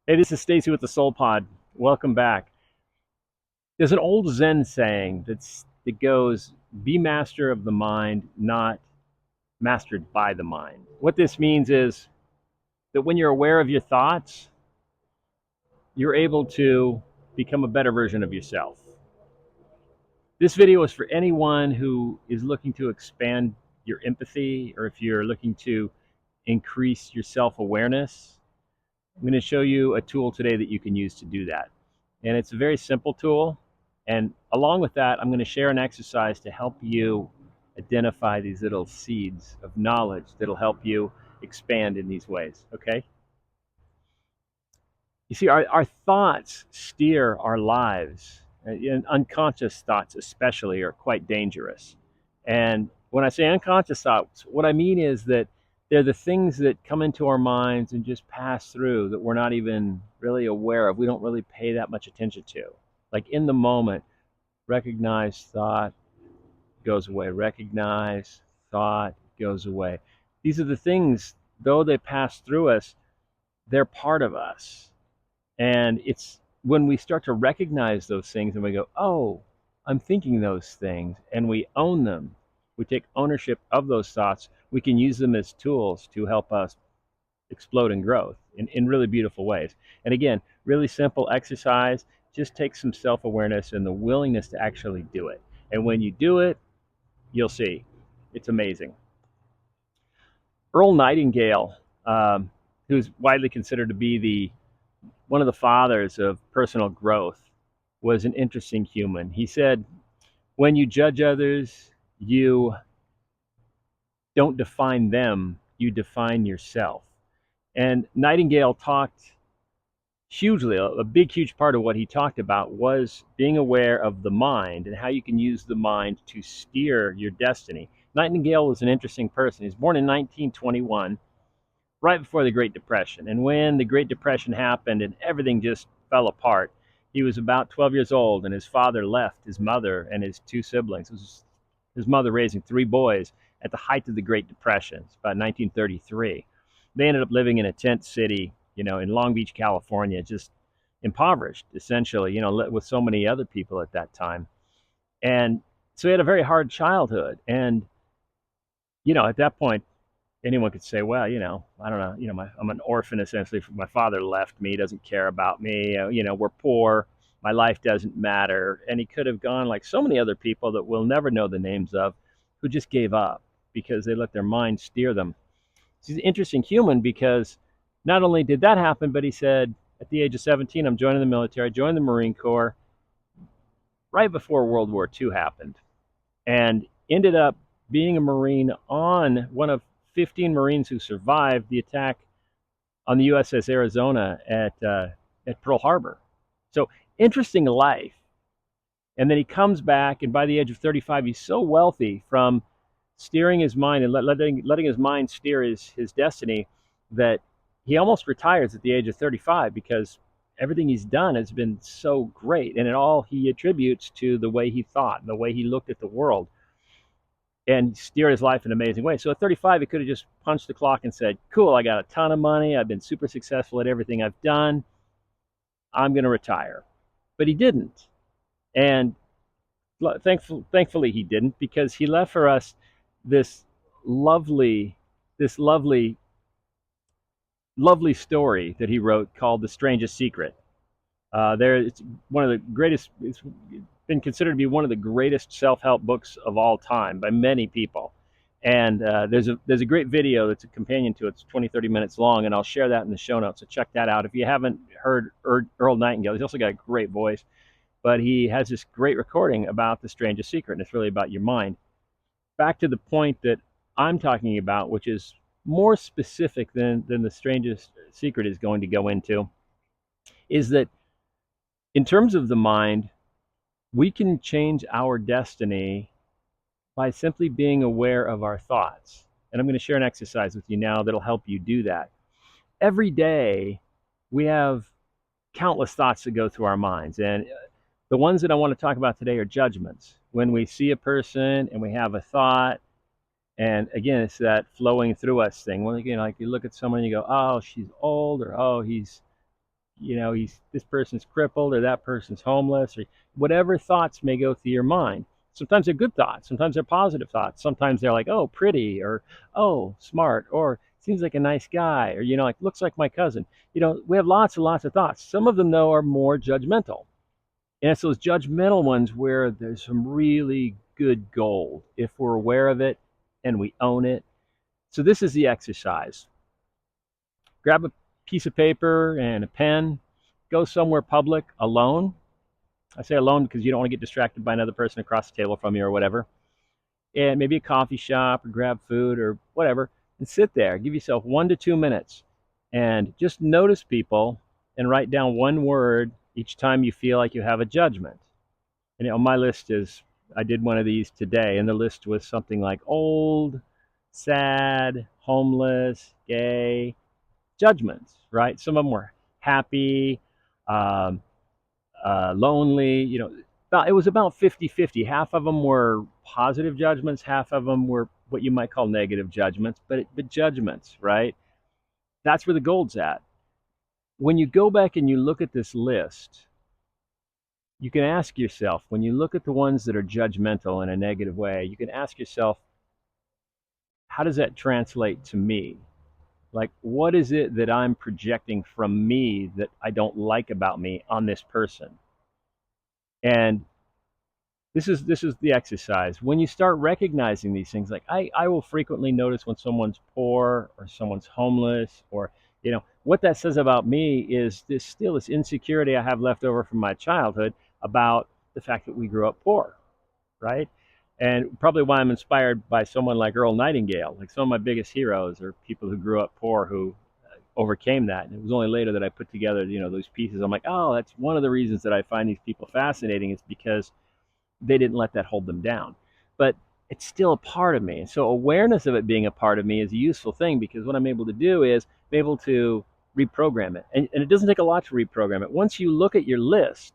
Hey, this is Stacy with the Soul Pod. Welcome back. There's an old Zen saying that goes, "Be master of the mind, not mastered by the mind." What this means is that when you're aware of your thoughts, you're able to become a better version of yourself. This video is for anyone who is looking to expand your empathy, or if you're looking to increase your self-awareness. I'm going to show you a tool today that you can use to do that. And it's a very simple tool. And along with that, I'm going to share an exercise to help you identify these little seeds of knowledge that'll help you expand in these ways. Okay? You see, our thoughts steer our lives, and unconscious thoughts, especially, are quite dangerous. And when I say unconscious thoughts, what I mean is that they're the things that come into our minds and just pass through that we're not even really aware of. We don't really pay that much attention to. Like in the moment, recognize thought goes away, recognize thought goes away. These are the things, though they pass through us, they're part of us. And it's when we start to recognize those things and we go, oh, I'm thinking those things, and we own them, we take ownership of those thoughts, we can use them as tools to help us explode in growth in really beautiful ways. And again, really simple exercise, just take some self awareness and the willingness to actually do it. And when you do it, you'll see it's amazing. Earl Nightingale, who's widely considered to be one of the fathers of personal growth, was an interesting human. He said, when you judge others, you don't define them, you define yourself. And Nightingale talked hugely, a big, huge part of what he talked about was being aware of the mind and how you can use the mind to steer your destiny. Nightingale was an interesting person. He was born in 1921, right before the Great Depression. And when the Great Depression happened and everything just fell apart, he was about 12 years old, and his father left his mother and his two siblings. It was his mother raising three boys at the height of the Great Depression. It's about 1933. They ended up living in a tent city, in Long Beach, California, just impoverished, essentially, with so many other people at that time. And so he had a very hard childhood. And, at that point, anyone could say, well, I don't know, I'm an orphan essentially. My father left me, doesn't care about me. We're poor. My life doesn't matter. And he could have gone like so many other people that we'll never know the names of, who just gave up because they let their mind steer them. He's an interesting human because not only did that happen, but he said, at the age of 17, I'm joining the military. I joined the Marine Corps right before World War II happened, and ended up being a Marine, on one of 15 Marines who survived the attack on the USS Arizona at Pearl Harbor. So interesting life. And then he comes back, and by the age of 35, he's so wealthy from steering his mind and letting his mind steer his destiny, that he almost retires at the age of 35 because everything he's done has been so great. And it all he attributes to the way he thought and the way he looked at the world, and steer his life in an amazing way. So at 35, he could have just punched the clock and said, cool, I got a ton of money. I've been super successful at everything I've done. I'm going to retire. But he didn't. And thankfully he didn't, because he left for us this lovely, this lovely, lovely story that he wrote called The Strangest Secret. It's one of the greatest, it's been considered to be one of the greatest self-help books of all time by many people. And there's a great video that's a companion to it. It's 20, 30 minutes long, and I'll share that in the show notes. So check that out. If you haven't heard Earl Nightingale, he's also got a great voice, but he has this great recording about the strangest secret, and it's really about your mind. Back to the point that I'm talking about, which is more specific than the strangest secret is going to go into, is that in terms of the mind, we can change our destiny by simply being aware of our thoughts. And I'm going to share an exercise with you now that'll help you do that. Every day, we have countless thoughts that go through our minds. And the ones that I want to talk about today are judgments. When we see a person and we have a thought, and again, it's that flowing through us thing. When again, like you look at someone and you go, oh, she's old, or oh, he's this person's crippled or that person's homeless or whatever thoughts may go through your mind. Sometimes they're good thoughts, sometimes they're positive thoughts, sometimes they're like, oh, pretty, or oh, smart, or seems like a nice guy, or like looks like my cousin. We have lots and lots of thoughts. Some of them though are more judgmental, and it's those judgmental ones where there's some really good gold if we're aware of it and we own it. So this is the exercise. Grab a piece of paper and a pen, go somewhere public alone. I say alone because you don't want to get distracted by another person across the table from you or whatever. And maybe a coffee shop or grab food or whatever and sit there. Give yourself 1 to 2 minutes and just notice people and write down one word each time you feel like you have a judgment. And my list is, I did one of these today, and the list was something like old, sad, homeless, gay, judgments, right? Some of them were happy, um, lonely, it was about 50-50. Half of them were positive judgments, half of them were what you might call negative judgments, but judgments, right? That's where the gold's at. When you go back and you look at this list, you can ask yourself, when you look at the ones that are judgmental in a negative way, you can ask yourself, how does that translate to me? Like, what is it that I'm projecting from me that I don't like about me on this person? And this is the exercise. When you start recognizing these things, like I will frequently notice when someone's poor or someone's homeless, or what that says about me is this insecurity I have left over from my childhood about the fact that we grew up poor, right? And probably why I'm inspired by someone like Earl Nightingale. Like, some of my biggest heroes are people who grew up poor, who overcame that. And it was only later that I put together, those pieces. I'm like, oh, that's one of the reasons that I find these people fascinating, is because they didn't let that hold them down. But it's still a part of me. And so awareness of it being a part of me is a useful thing, because what I'm able to do is be able to reprogram it. And it doesn't take a lot to reprogram it. Once you look at your list,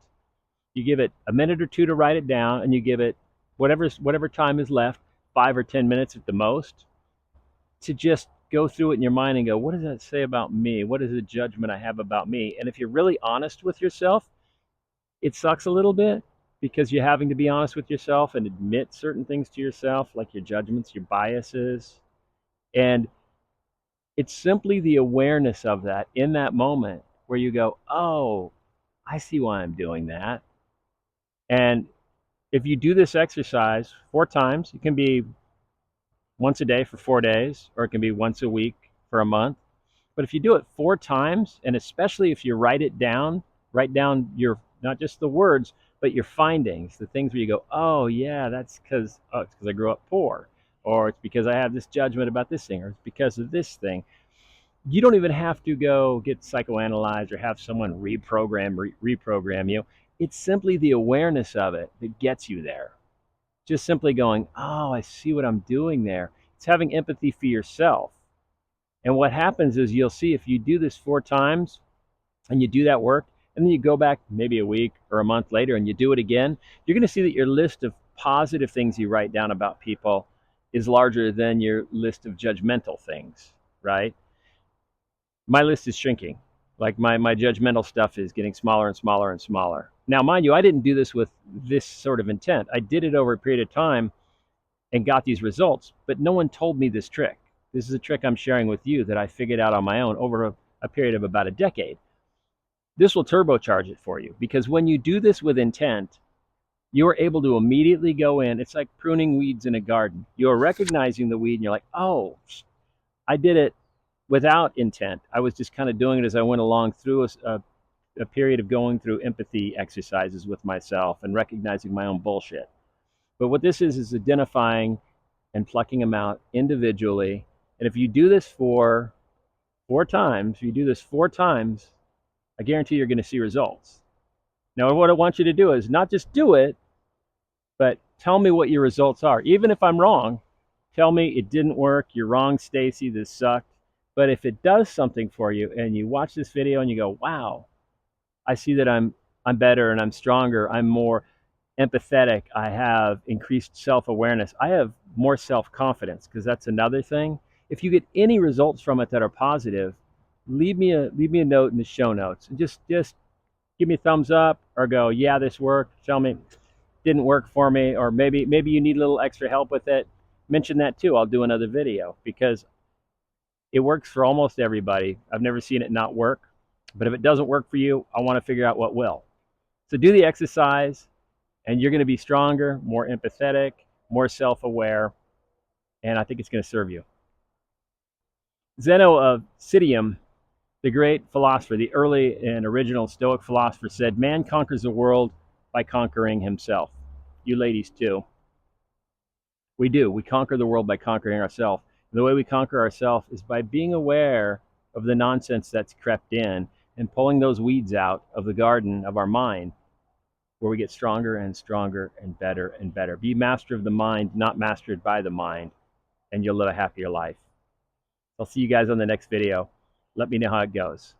you give it a minute or two to write it down, and you give it whatever time is left, 5 or 10 minutes at the most, to just go through it in your mind and go, what does that say about me? What is the judgment I have about me? And if you're really honest with yourself, it sucks a little bit, because you're having to be honest with yourself and admit certain things to yourself, like your judgments, your biases. And it's simply the awareness of that in that moment where you go, oh, I see why I'm doing that. And if you do this exercise 4 times, it can be once a day for 4 days, or it can be once a week for a month. But if you do it 4 times, and especially if you write down your, not just the words, but your findings, the things where you go, oh yeah, that's because it's because I grew up poor, or it's because I have this judgment about this thing, or it's because of this thing. You don't even have to go get psychoanalyzed or have someone reprogram you. It's simply the awareness of it that gets you there. Just simply going, oh, I see what I'm doing there. It's having empathy for yourself. And what happens is, you'll see, if you do this 4 times and you do that work, and then you go back maybe a week or a month later and you do it again, you're going to see that your list of positive things you write down about people is larger than your list of judgmental things, right? My list is shrinking. Like, my judgmental stuff is getting smaller and smaller and smaller. Now, mind you, I didn't do this with this sort of intent. I did it over a period of time and got these results, but no one told me this trick. This is a trick I'm sharing with you that I figured out on my own over a period of about a decade. This will turbocharge it for you, because when you do this with intent, you are able to immediately go in. It's like pruning weeds in a garden. You're recognizing the weed and you're like, oh, I did it without intent. I was just kind of doing it as I went along through a period of going through empathy exercises with myself and recognizing my own bullshit. But what this is identifying and plucking them out individually. And if you do this for 4 times, I guarantee you're going to see results. Now, what I want you to do is not just do it, but tell me what your results are. Even if I'm wrong, tell me it didn't work, you're wrong, Stacy, this sucked. But if it does something for you and you watch this video and you go, wow, I see that I'm better and I'm stronger, I'm more empathetic, I have increased self-awareness, I have more self-confidence, because that's another thing. If you get any results from it that are positive, leave me a note in the show notes, and just give me a thumbs up or go, yeah, this worked. Tell me didn't work for me, or maybe you need a little extra help with it. Mention that too. I'll do another video because it works for almost everybody. I've never seen it not work. But if it doesn't work for you, I want to figure out what will. So do the exercise, and you're going to be stronger, more empathetic, more self-aware, and I think it's going to serve you. Zeno of Citium, the great philosopher, the early and original Stoic philosopher, said, man conquers the world by conquering himself. You ladies too. We do. We conquer the world by conquering ourselves. The way we conquer ourselves is by being aware of the nonsense that's crept in and pulling those weeds out of the garden of our mind, where we get stronger and stronger and better and better. Be master of the mind, not mastered by the mind, and you'll live a happier life. I'll see you guys on the next video. Let me know how it goes.